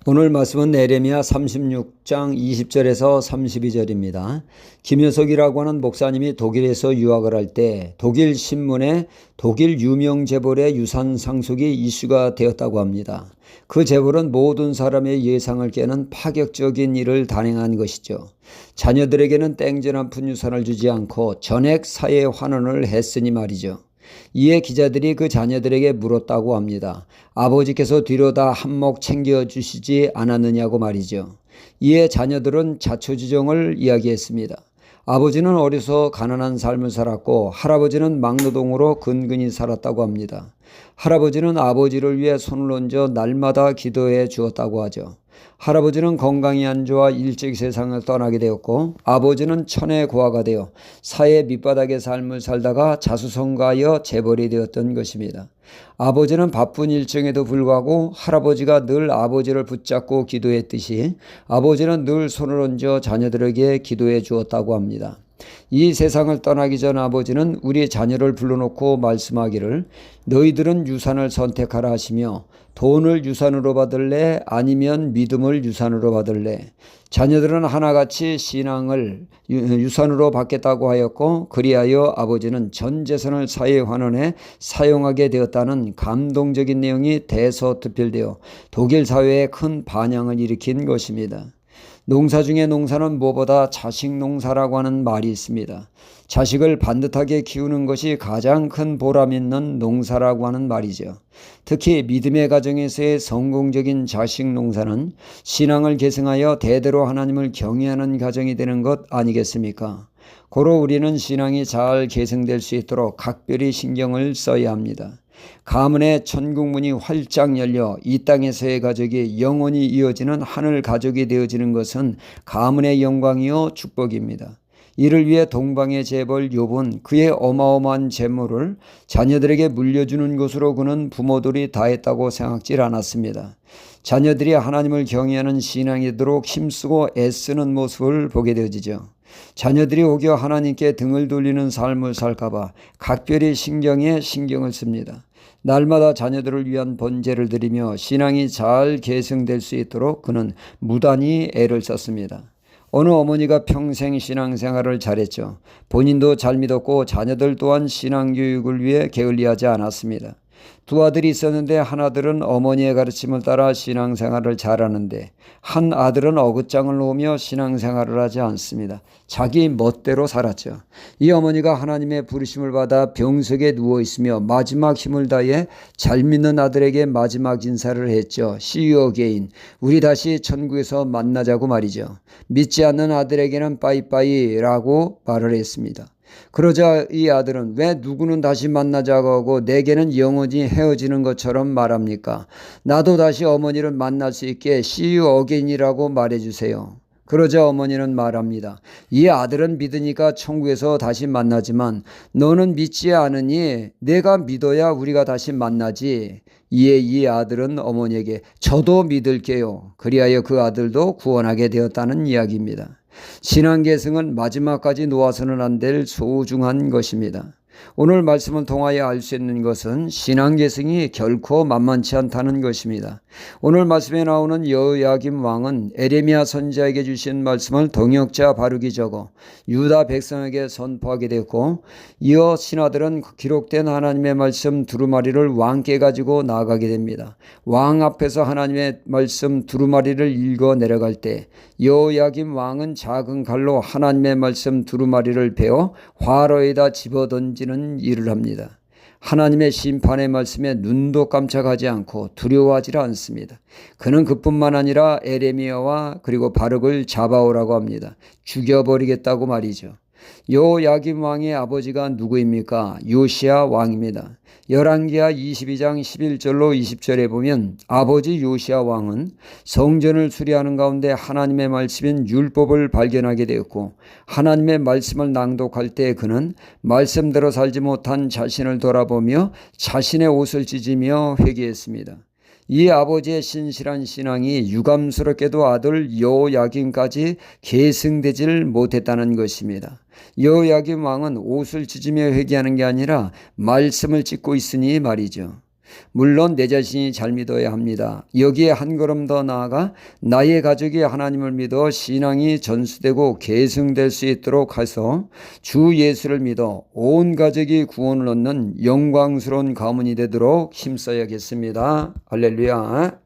오늘 말씀은 예레미야 36장 20절에서 32절입니다. 김효석이라고 하는 목사님이 독일에서 유학을 할 때 독일 신문에 독일 유명 재벌의 유산 상속이 이슈가 되었다고 합니다. 그 재벌은 모든 사람의 예상을 깨는 파격적인 일을 단행한 것이죠. 자녀들에게는 땡전 한 푼 유산을 주지 않고 전액 사회 환원을 했으니 말이죠. 이에 기자들이 그 자녀들에게 물었다고 합니다. 아버지께서 뒤로 다 한몫 챙겨주시지 않았느냐고 말이죠. 이에 자녀들은 자초지종을 이야기했습니다. 아버지는 어려서 가난한 삶을 살았고 할아버지는 막노동으로 근근히 살았다고 합니다. 할아버지는 아버지를 위해 손을 얹어 날마다 기도해 주었다고 하죠. 할아버지는 건강이 안 좋아 일찍 세상을 떠나게 되었고 아버지는 천의 고아가 되어 사회 밑바닥의 삶을 살다가 자수성가하여 재벌이 되었던 것입니다. 아버지는 바쁜 일정에도 불구하고 할아버지가 늘 아버지를 붙잡고 기도했듯이 아버지는 늘 손을 얹어 자녀들에게 기도해 주었다고 합니다. 이 세상을 떠나기 전 아버지는 우리 자녀를 불러놓고 말씀하기를 너희들은 유산을 선택하라 하시며 돈을 유산으로 받을래 아니면 믿음을 유산으로 받을래. 자녀들은 하나같이 신앙을 유산으로 받겠다고 하였고 그리하여 아버지는 전 재산을 사회 환원에 사용하게 되었다는 감동적인 내용이 대서특필되어 독일 사회에 큰 반향을 일으킨 것입니다. 농사 중에 농사는 무엇보다 자식 농사라고 하는 말이 있습니다. 자식을 반듯하게 키우는 것이 가장 큰 보람 있는 농사라고 하는 말이죠. 특히 믿음의 가정에서의 성공적인 자식 농사는 신앙을 계승하여 대대로 하나님을 경외하는 가정이 되는 것 아니겠습니까? 고로 우리는 신앙이 잘 계승될 수 있도록 각별히 신경을 써야 합니다. 가문의 천국문이 활짝 열려 이 땅에서의 가족이 영원히 이어지는 하늘 가족이 되어지는 것은 가문의 영광이요 축복입니다. 이를 위해 동방의 재벌 욥은 그의 어마어마한 재물을 자녀들에게 물려주는 것으로 그는 부모들이 다했다고 생각질 않았습니다. 자녀들이 하나님을 경외하는 신앙이 되도록 힘쓰고 애쓰는 모습을 보게 되어지죠. 자녀들이 오겨 하나님께 등을 돌리는 삶을 살까봐 각별히 신경을 씁니다. 날마다 자녀들을 위한 번제를 드리며 신앙이 잘 계승될 수 있도록 그는 무단히 애를 썼습니다. 어느 어머니가 평생 신앙생활을 잘했죠. 본인도 잘 믿었고 자녀들 또한 신앙교육을 위해 게을리하지 않았습니다. 두 아들이 있었는데 한 아들은 어머니의 가르침을 따라 신앙생활을 잘하는데 한 아들은 어긋장을 놓으며 신앙생활을 하지 않습니다. 자기 멋대로 살았죠. 이 어머니가 하나님의 부르심을 받아 병석에 누워있으며 마지막 힘을 다해 잘 믿는 아들에게 마지막 인사를 했죠. See you again. 우리 다시 천국에서 만나자고 말이죠. 믿지 않는 아들에게는 빠이빠이라고 말을 했습니다. 그러자 이 아들은 왜 누구는 다시 만나자고 하고 내게는 영원히 헤어지는 것처럼 말합니까? 나도 다시 어머니를 만날 수 있게 See you again이라고 말해주세요. 그러자 어머니는 말합니다. 이 아들은 믿으니까 천국에서 다시 만나지만 너는 믿지 않으니 내가 믿어야 우리가 다시 만나지. 이에 이 아들은 어머니에게 저도 믿을게요. 그리하여 그 아들도 구원하게 되었다는 이야기입니다. 신앙 계승은 마지막까지 놓아서는 안 될 소중한 것입니다. 오늘 말씀을 통하여 알 수 있는 것은 신앙 계승이 결코 만만치 않다는 것입니다. 오늘 말씀에 나오는 여호야김 왕은 에레미야 선지자에게 주신 말씀을 동역자 바룩이 적어 유다 백성에게 선포하게 되었고 이어 신하들은 기록된 하나님의 말씀 두루마리를 왕께 가지고 나아가게 됩니다. 왕 앞에서 하나님의 말씀 두루마리를 읽어 내려갈 때 여호야김 왕은 작은 칼로 하나님의 말씀 두루마리를 베어 화로에다 집어던지는 일을 합니다. 하나님의 심판의 말씀에 눈도 깜짝하지 않고 두려워하지 않습니다. 그는 그뿐만 아니라 에레미야와 그리고 바룩을 잡아오라고 합니다. 죽여버리겠다고 말이죠. 여호야김 왕의 아버지가 누구입니까? 요시야 왕입니다. 열왕기하 22장 11절로 20절에 보면 아버지 요시야 왕은 성전을 수리하는 가운데 하나님의 말씀인 율법을 발견하게 되었고 하나님의 말씀을 낭독할 때 그는 말씀대로 살지 못한 자신을 돌아보며 자신의 옷을 찢으며 회개했습니다. 이 아버지의 신실한 신앙이 유감스럽게도 아들 여호야김까지 계승되질 못했다는 것입니다. 여호야김 왕은 옷을 찢으며 회개하는 게 아니라 말씀을 찢고 있으니 말이죠. 물론 내 자신이 잘 믿어야 합니다. 여기에 한 걸음 더 나아가 나의 가족이 하나님을 믿어 신앙이 전수되고 계승될 수 있도록 해서 주 예수를 믿어 온 가족이 구원을 얻는 영광스러운 가문이 되도록 힘써야겠습니다. 할렐루야.